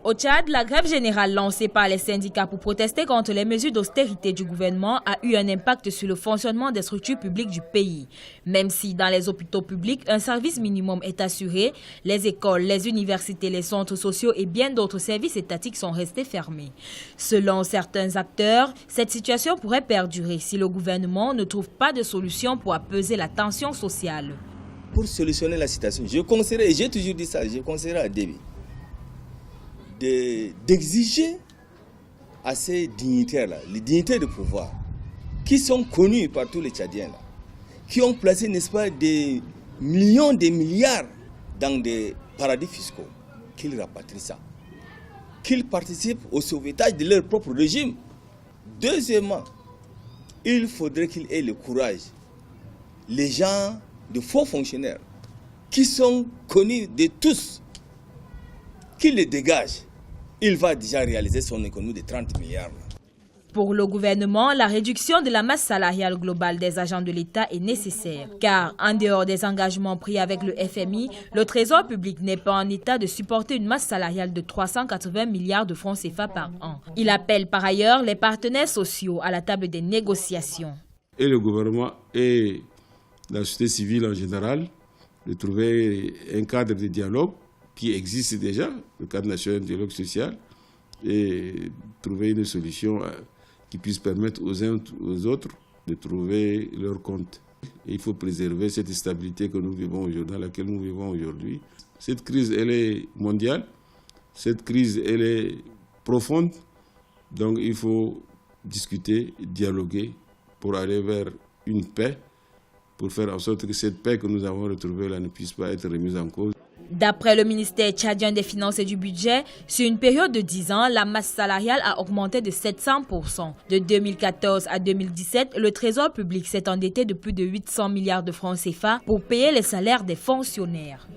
Au Tchad, la grève générale lancée par les syndicats pour protester contre les mesures d'austérité du gouvernement a eu un impact sur le fonctionnement des structures publiques du pays. Même si dans les hôpitaux publics, un service minimum est assuré, les écoles, les universités, les centres sociaux et bien d'autres services étatiques sont restés fermés. Selon certains acteurs, cette situation pourrait perdurer si le gouvernement ne trouve pas de solution pour apaiser la tension sociale. Pour solutionner la situation, je conseillerais, et j'ai toujours dit ça, je conseillerais à Déby d'exiger à ces dignitaires-là, les dignitaires de pouvoir, qui sont connus par tous les Tchadiens, là, qui ont placé, n'est-ce pas, des millions, des milliards dans des paradis fiscaux, qu'ils rapatrient ça, qu'ils participent au sauvetage de leur propre régime. Deuxièmement, il faudrait qu'ils aient le courage, les gens de faux fonctionnaires, qui sont connus de tous, qu'ils les dégagent. Il va déjà réaliser son économie de 30 milliards. Pour le gouvernement, la réduction de la masse salariale globale des agents de l'État est nécessaire. Car, en dehors des engagements pris avec le FMI, le Trésor public n'est pas en état de supporter une masse salariale de 380 milliards de francs CFA par an. Il appelle par ailleurs les partenaires sociaux à la table des négociations. Et le gouvernement et la société civile en général de trouver un cadre de dialogue qui existe déjà, le cadre national de dialogue social, et trouver une solution qui puisse permettre aux uns aux autres de trouver leur compte. Et il faut préserver cette stabilité que nous vivons aujourd'hui, dans laquelle nous vivons aujourd'hui. Cette crise, elle est mondiale, cette crise, elle est profonde, donc il faut discuter, dialoguer pour aller vers une paix, pour faire en sorte que cette paix que nous avons retrouvée là ne puisse pas être remise en cause. D'après le ministère tchadien des Finances et du Budget, sur une période de 10 ans, la masse salariale a augmenté de 700%. De 2014 à 2017, le Trésor public s'est endetté de plus de 800 milliards de francs CFA pour payer les salaires des fonctionnaires.